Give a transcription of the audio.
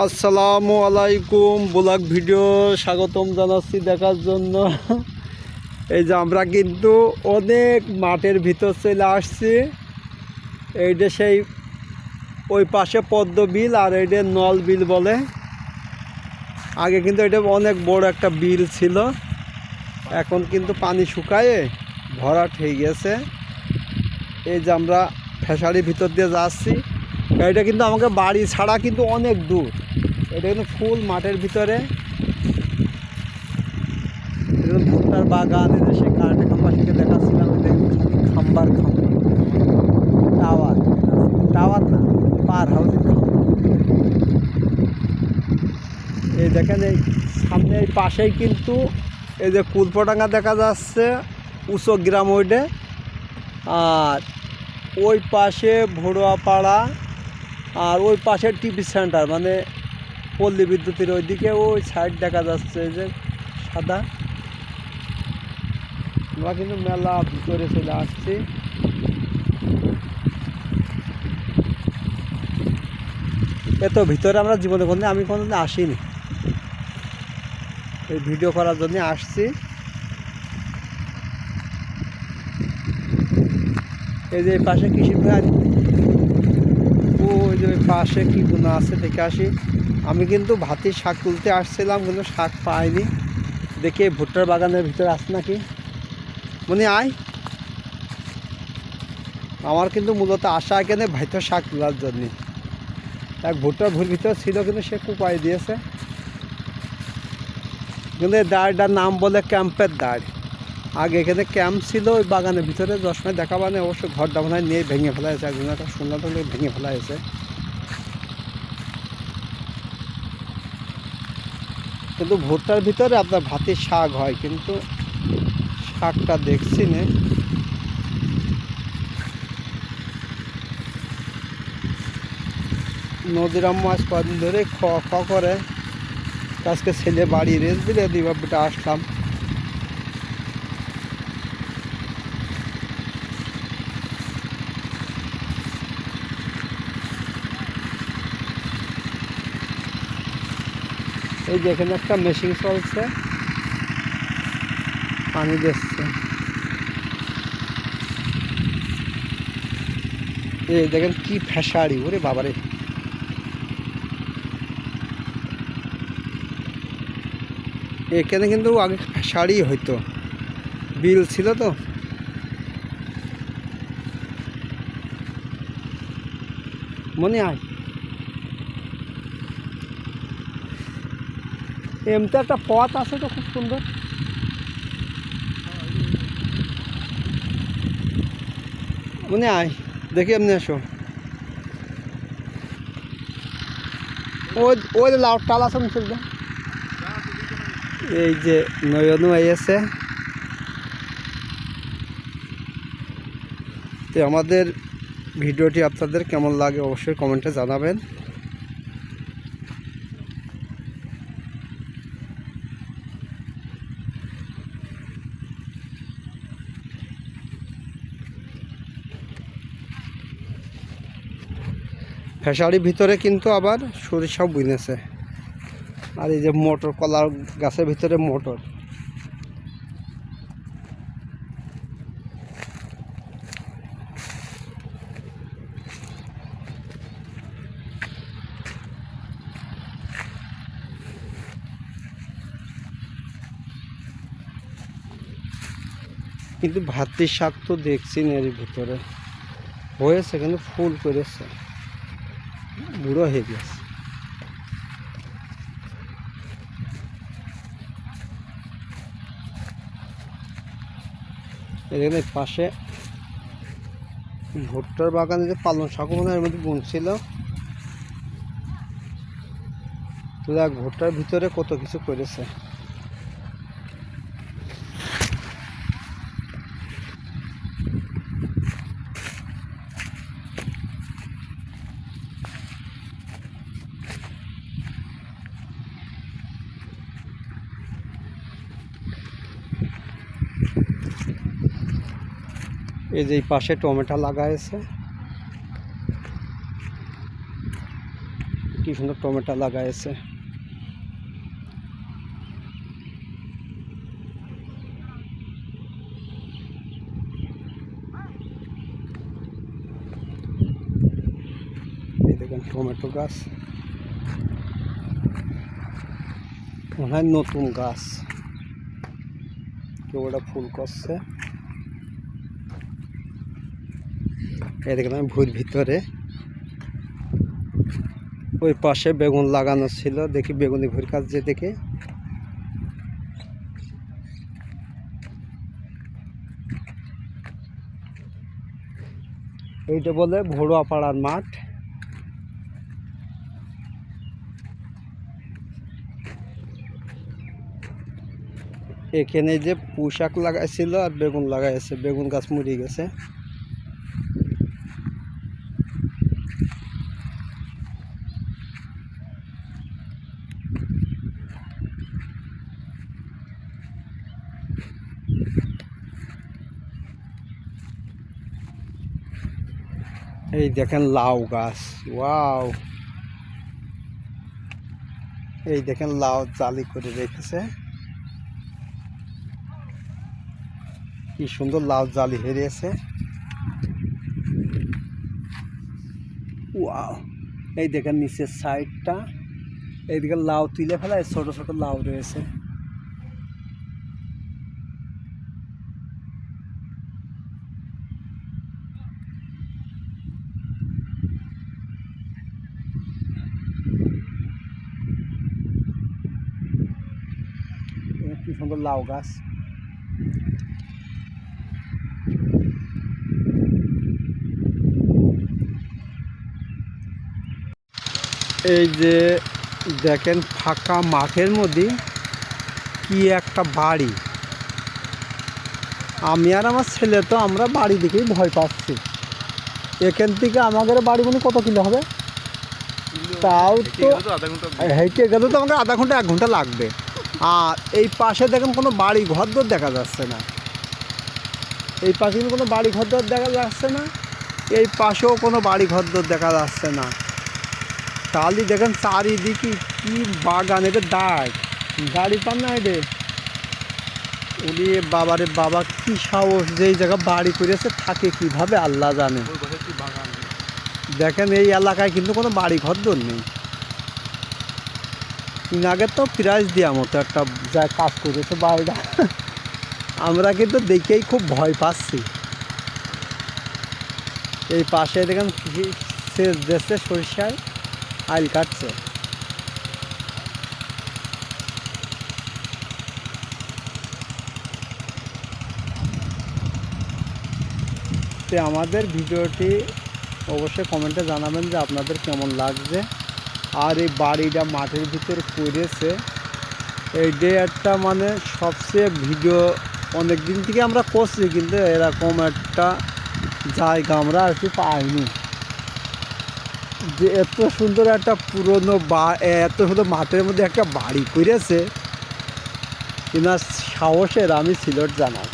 আসসালামু আলাইকুম, blog video স্বাগতম জানাচ্ছি দেখার জন্য। এই যে আমরা কিন্তু অনেক মাঠের ভিতর চলে আসছি। এইটা সেই ওই পাশে পদ্ম বিল আর এইটা নল বিল বলে। আগে কিন্তু এটা অনেক বড় একটা বিল ছিল, এখন কিন্তু পানি শুকায়ে ভরাট হয়ে গেছে। এই যে আমরা ফেসারির ভিতর দিয়ে যাচ্ছি। এটা কিন্তু আমাকে বাড়ি ছাড়া কিন্তু অনেক দূর। এটা কিন্তু ফুল মাঠের ভিতরে, ভুট্টার বাগান। এই যে সেই কারেন্টের খাম্বা থেকে দেখাচ্ছিলাম, খাম্বার টাওয়ার, টাওয়ার না, পার হাউসের খাম্বা। এই দেখেন এই সামনে এই পাশেই কিন্তু এই যে কুলপোডাঙ্গা দেখা যাচ্ছে, উঁচু গ্রাম ওইটে। আর ওই পাশে ভড়ুয়াপাড়া, আর ওই পাশে টিভি সেন্টার, মানে পল্লী বিদ্যুতের ওইদিকে ওই সাইড দেখা যাচ্ছে এই যে সাদা। আমরা কিন্তু মেলা ভিতরে চলে আসছি। এত ভিতরে আমরা জীবনে আমি কোনোদিন আসিনি, এই ভিডিও করার জন্য আসছি। এই যে পাশে কৃষি ভাই, ওই যে ওই পাশে কি গুণা আছে দেখে আসি। আমি কিন্তু ভাতির শাক তুলতে আসছিলাম, কিন্তু শাক পাইনি। দেখে ভুট্টার বাগানের ভিতরে আসছে নাকি, মনে আয়। আমার কিন্তু মূলত আসা এখানে ভাইতো শাক তোলার জন্যে। এক ভুট্টার ভুল ভিতরে ছিল, কিন্তু সে কুপাই দিয়েছে। কিন্তু এই দাঁড়টার নাম বলে ক্যাম্পের দাঁড়। আগে এখানে ক্যাম্প ছিল ওই বাগানের ভিতরে, দশমায় দেখা মানে অবশ্য ঘরটা মনে হয় নিয়ে ভেঙে ফেলা হয়েছে। একজন একটা সুন্দর ভেঙে ফেলা হয়েছে। কিন্তু ভুট্টার ভিতরে আপনার ভাতের শাক হয়, কিন্তু শাকটা দেখছি না। নদীর মাছ কদিন ধরে খ করে, আজকে ছেলে বাড়ি রেস দিলে দিবাবটা আসলাম। এই যে এখানে একটা মেশিন চলছে, পানি দিচ্ছে। এই দেখেন কি ফেসারি, ওরে বাবারে। এখানে কিন্তু আগে ফেসারি হইতো, বিল ছিল তো। মনে হয় এমনি একটা পথ আছে তো, খুব সুন্দর। মনে আয়, দেখি এমনি আসো। ওই ওই লাউ টাল আছে চলবে। এই যে নয়নু আছে। তো আমাদের ভিডিওটি আপনাদের কেমন লাগে অবশ্যই কমেন্টে জানাবেন। ফেসারির ভিতরে কিন্তু আবার সরিষাও বুনেছে। আর এই যে মোটর, কলার গাছের ভিতরে মোটর। কিন্তু ভাতির শাক তো দেখছি না এর ভিতরে হয়েছে, কিন্তু ফুল করেছে, বুড়ো হয়ে গেছে। এখানে পাশে ভুট্টার বাগানে যে পালং শাক মনে হয় এর মধ্যে বুনছিল। তো দেখ ভুট্টার ভিতরে কত কিছু করেছে। এই যে পাশে টমেটো লাগাইছে। কি সুন্দর টমেটো লাগাইছে। এই দেখেন টমেটো গাছ, মনে হয় নতুন গাছ, কেউ ওটা ফুল করছে। এই দেখেন আমি ভুঁইর ভিতরে, ওই পাশে বেগুন লাগানো ছিল, দেখি বেগুনি ভুঁইর কাজ যে দেখে। এইটা বলে ভোড়া পাড়ার মাঠ। এখানে যে পুঁশাক লাগাইছিল আর বেগুন লাগাইছে, বেগুন গাছ মরে গেছে। এই দেখেন লাউ গাছ, ওয়াও! এই দেখেন লাউ জালি করে রেখেছে, কি সুন্দর লাউ জালি হেরিয়েছে, ওয়াও! এই দেখেন নিচের সাইডটা, এইদিকে লাউ তুলে ফেলা, ছোট ছোট লাউ রয়েছে। কি সুন্দর লাউ গাছ। এই যে দেখেন ফাঁকা মাঠের মধ্যে কি একটা বাড়ি, আমি আর আমার ছেলে তো আমরা বাড়ি দেখেই ভয় পাচ্ছি। এখান থেকে আমাদের বাড়ি মনে কত কিলো হবে, তাও তো হেঁটে গেলে তো আমাকে আধা ঘন্টা 1 ঘন্টা লাগবে। আর এই পাশে দেখেন কোনো বাড়ি ঘরদর দেখা যাচ্ছে না, এই পাশে কিন্তু কোনো বাড়ি ঘরদর দেখা যাচ্ছে না, এই পাশেও কোনো বাড়ি ঘরদর দেখা যাচ্ছে না। তাহলে দেখেন চারিদিকে কি বাগান, এটা দাগ গাড়ি পান না এটা। উনি বাবারে বাবা, কি সাহস, যেই জায়গা বাড়ি করেছে থাকে কিভাবে আল্লাহ জানে। দেখেন এই এলাকায় কিন্তু কোনো বাড়ি ঘরদর নেই। আগে তো প্রাইজ দেওয়া মতো একটা যা কাজ করেছে বাড়িটা, আমরা কিন্তু দেখেই খুব ভয় পাচ্ছি। এই পাশে দেখেন সেচ দিচ্ছে, সরিষায় আইল কাটছে। তো আমাদের ভিডিওটি অবশ্যই কমেন্টে জানাবেন যে আপনাদের কেমন লাগছে। আর এই বাড়িটা মাঠের ভিতরে করেছে, এইটা একটা মানে সবচেয়ে ভিডিও অনেক দিন থেকে আমরা করছি, কিন্তু এরকম একটা জায়গা আমরা আর কি পাইনি, যে এত সুন্দর একটা পুরনো এত সুন্দর মাঠের মধ্যে একটা বাড়ি করেছে, কিনা সাহসের আমি সিলেট জানাই।